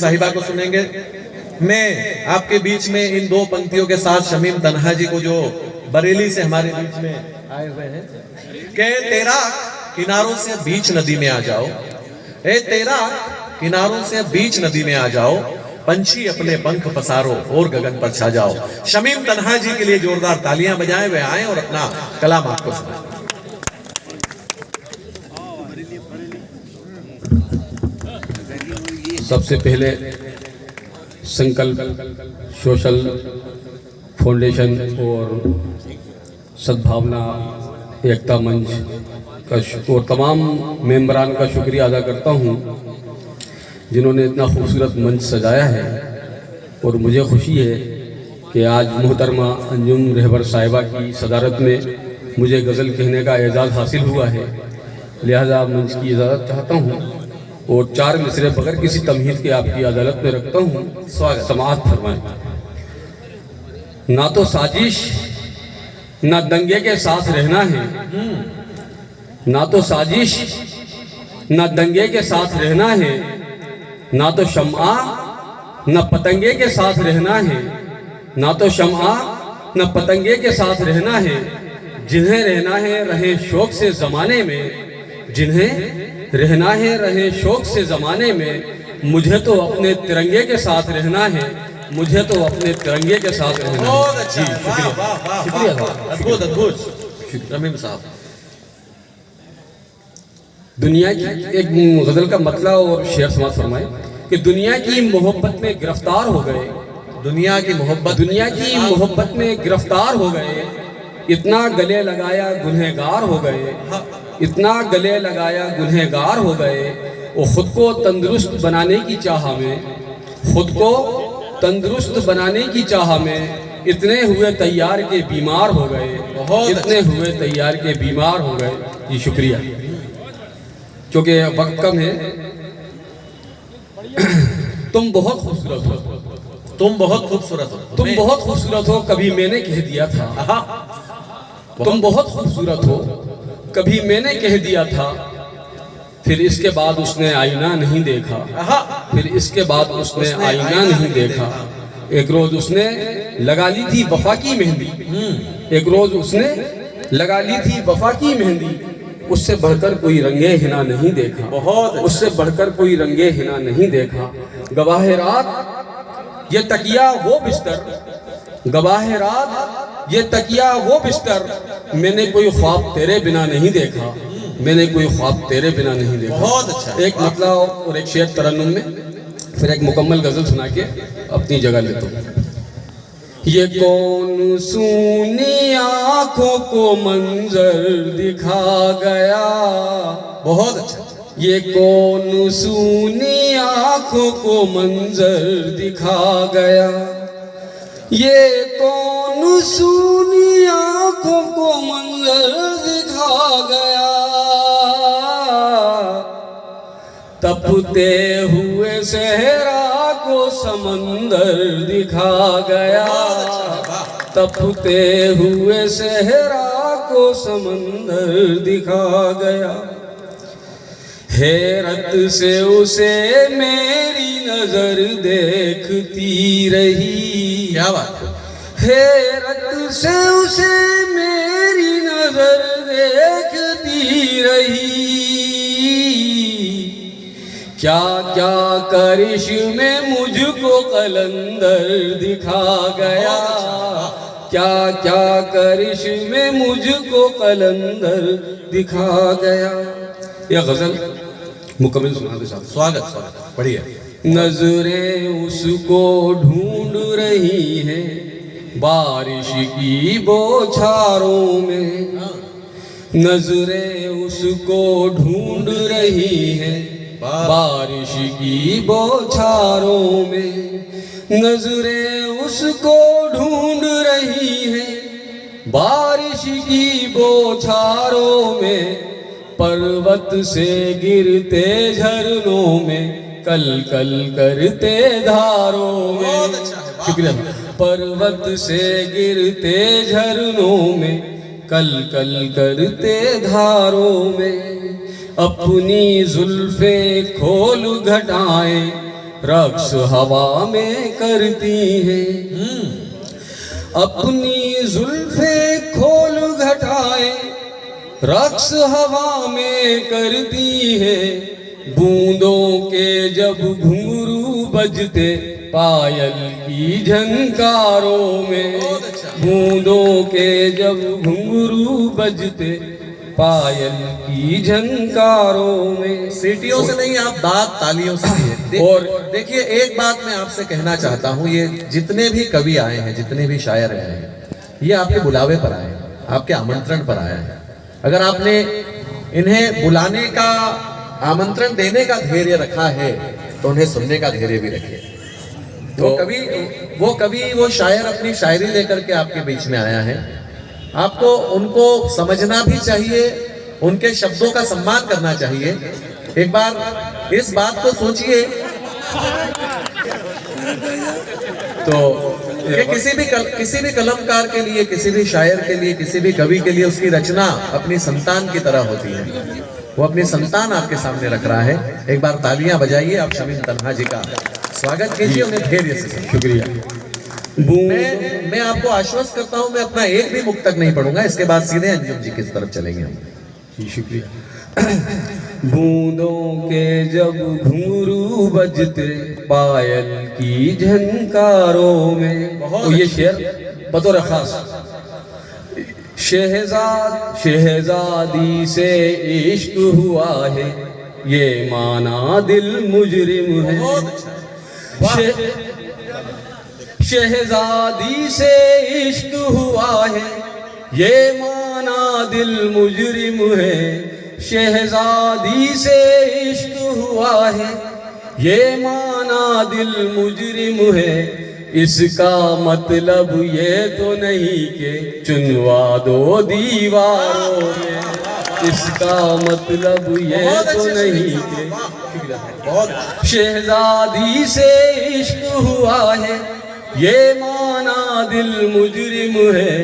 साहिबा को सुनेंगे। मैं आपके बीच में इन दो पंक्तियों के साथ शमीम तन्हा जी को, जो बरेली से हमारे बीच में आए हुए हैं, कि तेरा किनारों से बीच नदी में आ जाओ, ए तेरा किनारों से बीच नदी में आ जाओ, पंछी अपने पंख पसारो और गगन पर छा जाओ। शमीम तन्हा जी के लिए जोरदार तालियां बजाएं, वे आए और अपना कलाम आपको सुनाएं। सबसे पहले संकल्प सोशल फाउंडेशन और सद्भावना एकता मंच का और तमाम मेंबरान का शुक्रिया अदा करता हूं, जिन्होंने इतना खूबसूरत मंच सजाया है। और मुझे खुशी है कि आज मोहतरमा अंजुम रहबर साहिबा की सदारत में मुझे गज़ल कहने का एजाज़ हासिल हुआ है, लिहाजा मंच की इजाज़त चाहता हूँ और 4 मिसरे बगैर किसी तमहीद के आपकी अदालत में रखता हूँ। स्वागत समाअत फरमाएं। ना तो साजिश ना दंगे के साथ रहना है, ना तो साजिश ना दंगे के साथ रहना है, ना तो शम्आ न पतंगे के साथ रहना है, ना तो शम्आ न पतंगे के साथ रहना है। जिन्हें रहना है रहे शौक से ज़माने में, जिन्हें रहना है रहे शौक से ज़माने में। मुझे तो अपने तिरंगे के साथ रहना है, मुझे तो अपने तिरंगे के साथ रहना है। बहुत अच्छा, जी शुक्रिया, अद्भुत अद्भुत रमीम साहब। दुनिया की एक गज़ल का मतलब और शेर समाज फरमाए कि दुनिया की मोहब्बत में गिरफ्तार हो गए, दुनिया की मोहब्बत में गिरफ्तार हो गए, इतना गले लगाया गुनहगार हो गए, इतना गले लगाया गुनहगार हो गए। और खुद को तंदुरुस्त बनाने की चाह में, खुद को तंदुरुस्त बनाने की चाह में इतने हुए तैयार के बीमार हो गए, इतने हुए तैयार के बीमार हो गए। जी शुक्रिया, क्योंकि वक्त कम है। तुम बहुत खूबसूरत हो, तुम बहुत खूबसूरत हो, तुम बहुत खूबसूरत हो, कभी मैंने कह दिया था। तुम बहुत खूबसूरत हो, कभी मैंने कह दिया था। फिर इसके बाद उसने आईना नहीं देखा, फिर इसके बाद उसने आईना नहीं देखा। एक रोज उसने लगा ली थी वफा की मेहंदी, एक रोज उसने लगा ली थी वफा की मेहंदी। उससे बढ़कर कोई रंगे हिना नहीं देखा, बहुत उससे बढ़कर कोई रंगे हिना नहीं देखा। गवाह रात ये तकिया वो बिस्तर, गवाह रात ये तकिया वो बिस्तर। मैंने कोई ख्वाब तेरे बिना नहीं देखा, मैंने कोई ख्वाब तेरे बिना नहीं देखा। बहुत अच्छा। एक मतलब और एक शेर तरन्नुम में, फिर एक मुकम्मल गज़ल सुना के अपनी जगह लेता हूँ। ये कौन सूनी आँखों को मंजर दिखा गया, बहुत अच्छा। ये कौन सूनी आँखों को मंजर दिखा गया, ये कौन सूनी आँखों को मंजर दिखा गया। तपते हुए सहरा को समंदर दिखा गया, तपते हुए सहरा को समंदर दिखा गया। हैरत से उसे मेरी नजर देखती रही, क्या बात है। हैरत से उसे मेरी नजर देखती रही। क्या क्या करिश्मे मुझको कलंदर दिखा गया, क्या क्या करिश्मे मुझको कलंदर दिखा गया। यह गजल मुकम्मल सुना दे साहब। स्वागत स्वागत, बढ़िया। नजरें उसको ढूंढ रही हैं बारिश की बौछारों में, नजरें उसको ढूंढ रही हैं बारिश की बौछारों में, नजरें उसको ढूंढ रही हैं बारिश की बौछारों में। पर्वत से गिरते झरनों में कल कल करते धारों में। शुक्रिया। पर्वत से गिरते झरनों में कल कल करते धारों में। अपनी जुल्फे खोल घटाएं रक्स हवा में करती हैं। अपनी जुल्फे खोल घटाए रक्स हवा में करती है। बूंदों के जब घुंघरू बजते पायल की झनकारों में, बूंदों के जब घुंघरू बजते पायल की झनकारों में। सीटियों से नहीं, आप दाद तालियों से दिए। और देखिए, एक बात मैं आपसे कहना चाहता हूँ, ये जितने भी कवि आए हैं, जितने भी शायर आए हैं, ये आपके बुलावे पर आए हैं, आपके आमंत्रण पर आए हैं। अगर आपने इन्हें बुलाने का, आमंत्रण देने का धैर्य रखा है, तो उन्हें सुनने का धैर्य भी रखिए। वो कवि वो शायर अपनी शायरी लेकर के आपके बीच में आया है। आपको उनको समझना भी चाहिए, उनके शब्दों का सम्मान करना चाहिए। एक बार इस बात को सोचिए तो कि किसी भी कलमकार के लिए, किसी भी शायर के लिए, किसी भी कवि के लिए उसकी रचना अपनी संतान की तरह होती है। वो अपनी संतान आपके सामने रख रहा है। एक बार तालियां बजाइए, आप शमीम तन्हा जी का स्वागत कीजिए, उन्हें धैर्य से। शुक्रिया। मैं आपको आश्वस्त करता हूं, मैं अपना एक भी मुक्तक नहीं पढ़ूंगा। इसके बाद सीधे अंजुम जी की तरफ चलेंगे हम। जी शुक्रिया। बूंदों के जब घुंघरू बजते पायल की झनकारों में। तो ये शेर बतौर खास, शहजादी से इश्क हुआ है, ये माना दिल मुजरिम है। शहजादी से इश्क हुआ है, ये माना दिल मुजरिम है। शहजादी से इश्क हुआ है, ये माना दिल मुजरिम है। इसका मतलब ये तो नहीं कि चुनवा दो दीवारों में। इसका मतलब ये तो नहीं कि शहजादी से इश्क हुआ है, ये माना दिल मुजरिम है।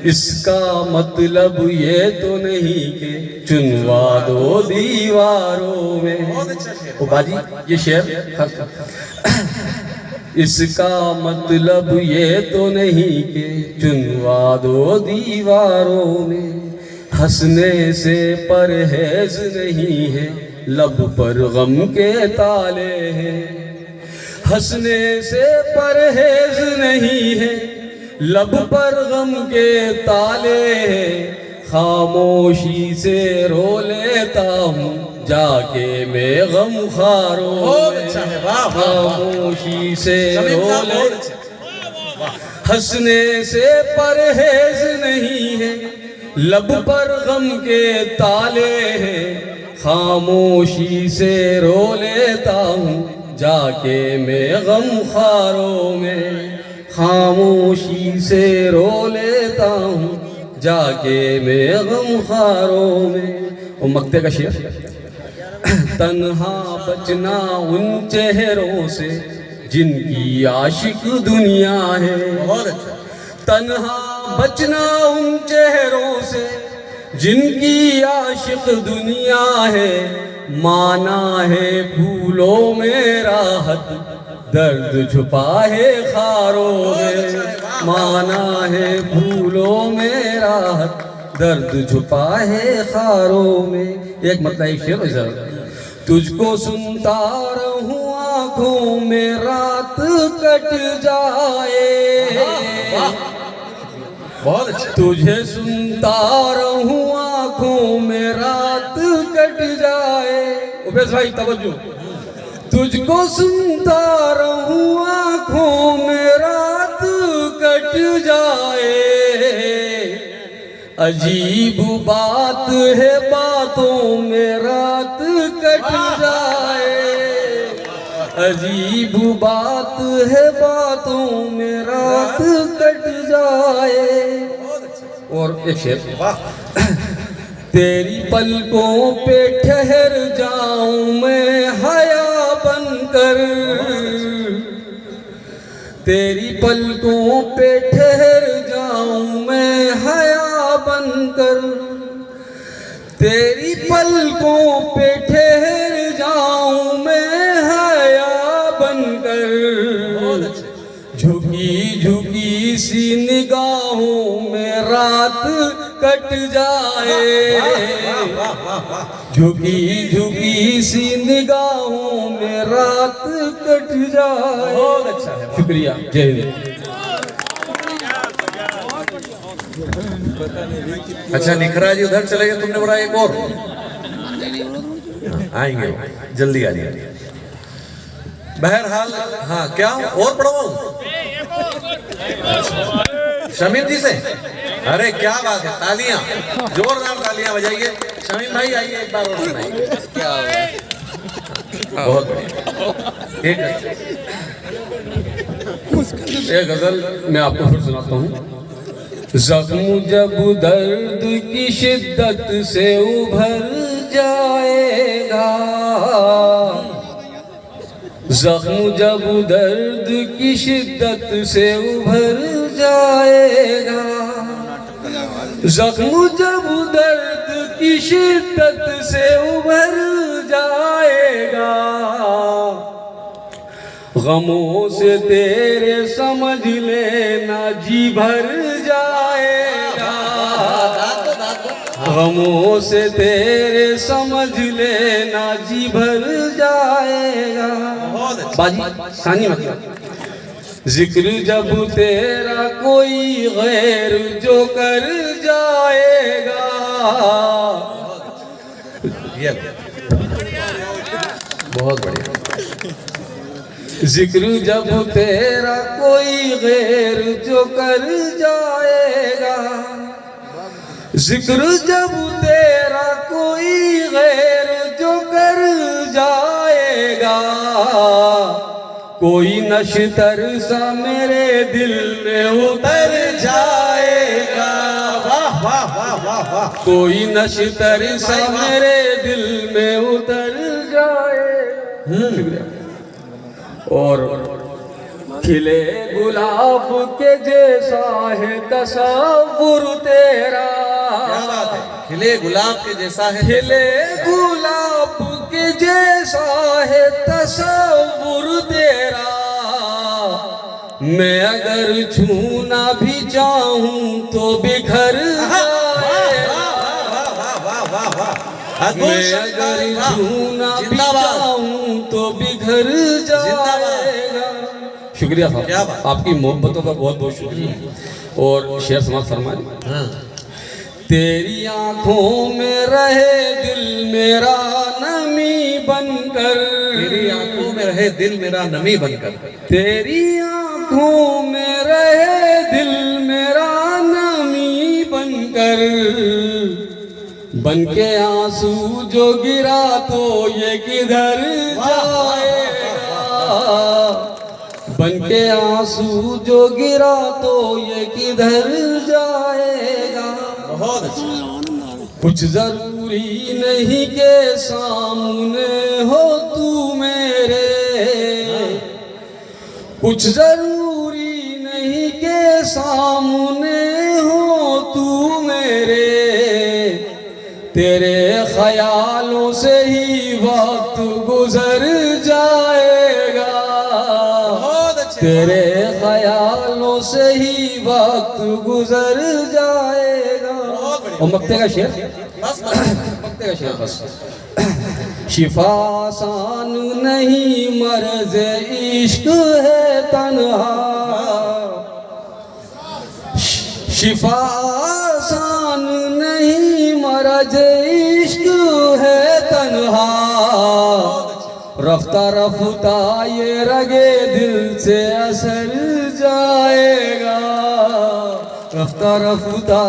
इसका मतलब ये तो नहीं कि चुनवा दो दीवारों में। ओ बाजी, ये शेर इसका मतलब ये तो नहीं कि चुनवा दो दीवारों में। हंसने से परहेज नहीं है, लब पर गम के ताले हैं। हंसने से परहेज नहीं है, लब पर गम के ताले हैं। खामोशी से रो लेता हूँ जाके मैं गम खारों में। खामोशी से रो ले। हंसने से परहेज नहीं है, लब पर गम के ताले हैं। खामोशी से रो लेता हूँ जाके मैं गम खारों में। खामोशी से रो लेता हूँ जाके मैं गम खारों में। वो मक्ते का शेर। तन्हा बचना उन चेहरों से जिनकी आशिक दुनिया है। तन्हा बचना उन चेहरों से जिनकी आशिक दुनिया है। माना है फूलों में राहत, दर्द छुपा है खारों में। माना है फूलों में राहत, दर्द छुपा है खारों में। एक मतलब एक शेर है सर। तुझको सुनता रहूं आँखों में रात कट जाए। बहुत अच्छा। तुझे सुनता रहूं आँखों में रात कट जाए। उबैस भाई तवज्जो। तुझको सुनता रहूं आँखों में रात कट जाए। अजीब बात है बातों में रात कट जाए। अजीब बात है बातों में रात कट जाए। और एक शेर। तेरी पलकों पे ठहर जाऊं मैं हया बनकर। तेरी पलकों पे ठहर जाऊं मैं हया बनकर। तेरी पलकों पे ठहर जाऊं मैं हया बनकर, झुकी झुकी सी निगाहों में रात कट जाए, झुकी झुकी सी निगाहों में रात कट जाए। बहुत अच्छा है। शुक्रिया, जय हिंद। अच्छा निखरा जी उधर चले गए, तुमने बोला एक और आएंगे, जल्दी आ जाइए। बहरहाल हाँ, क्या और पढ़वाऊं शमीम जी से? अरे क्या बात है, तालियां, जोरदार तालियां बजाइए। शमीम भाई आइए एक बार और सुनाइए। क्या बहुत बढ़िया। एक गजल मैं आपको फिर सुनाता हूँ। जख्म जब दर्द की शिद्दत से उभर जाएगा, जख्म जब दर्द की शिद्दत से उभर जाएगा, जख्म जब दर्द की शिद्दत से उभर जाएगा, गमों से तेरे समझ लेना जी भर जाएगा, गमों से तेरे समझ लेना जी भर जाएगा। बाजी सानी मतलब जिक्र जब तेरा कोई गैर जो कर जाएगा, बहुत बढ़िया। जिक्र जब तेरा कोई गैर जो कर जाएगा, जिक्र जब तेरा कोई गैर जो कर जाएगा, कोई नशतर सा मेरे दिल में उतर जाएगा, वाह वाह वाह वाह वाह। कोई नशतर सा मेरे दिल में उतर जाएगा। और खिले गुलाब के जैसा है तसव्वुर तेरा, क्या बात है, खिले गुलाब के जैसा है, खिले गुलाब के जैसा है तसव्वुर तेरा, मैं अगर छूना भी चाहूं तो बिखर जाएगा, मैं अगर छूना भी चाहूं तो बिखर जाएगा। शुक्रिया साहब, क्या बात, आपकी मोहब्बतों का बहुत बहुत शुक्रिया। और शेर समाज फरमाए। हाँ। तेरी आंखों में रहे दिल मेरा नमी बनकर, तेरी आंखों में रहे दिल मेरा नमी बनकर, तेरी आंखों में रहे दिल मेरा नमी बनकर, बनके आंसू जो गिरा तो ये किधर जाएगा, बनके आंसू जो गिरा तो ये किधर जाएगा। बहुत अच्छा। कुछ जरूरी नहीं के सामने हो तू मेरे, कुछ जरूरी नहीं के सामने हो तू मेरे, तेरे ख्यालों से ही वक्त गुजर जाएगा, तेरे ख्यालों से ही वक्त गुजर जाएगा। और मक्ते का शेर, मक्ते का शेर बस। शिफा आसान नहीं मर्ज इश्क है तन्हा, शिफा आसान नहीं मर्ज इश्क है तन्हा, रफ्ता रफ्ता ये रगे दिल से असर जाएगा, रफ्ता रफ्ता।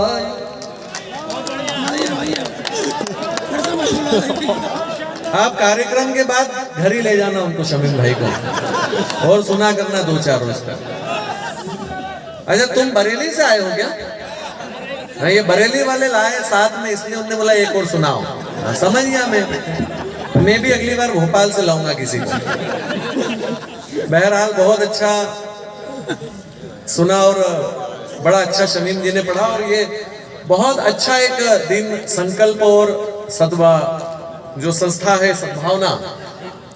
आप कार्यक्रम के बाद घर ही ले जाना उनको, शमीम भाई को, और सुना करना 2-4 रोज तक। अच्छा तुम बरेली से आए हो क्या? हाँ, ये बरेली वाले लाए साथ में, इसलिए उन्होंने बोला एक और सुनाओ। हाँ, समझ गया मैं भी अगली बार भोपाल से लाऊंगा किसी को। बहरहाल बहुत अच्छा सुना और बड़ा अच्छा शमीम जी ने पढ़ा, और ये बहुत अच्छा एक दिन संकल्प और सद्भा जो संस्था है सद्भावना,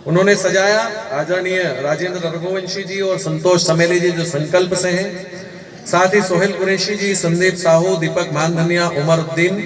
उन्होंने सजाया आदरणीय राजेंद्र रघुवंशी जी और संतोष चमेली जी जो संकल्प से हैं, साथ ही सोहेल कुरैशी जी, संदीप साहू, दीपक मानधनिया, उमर उद्दीन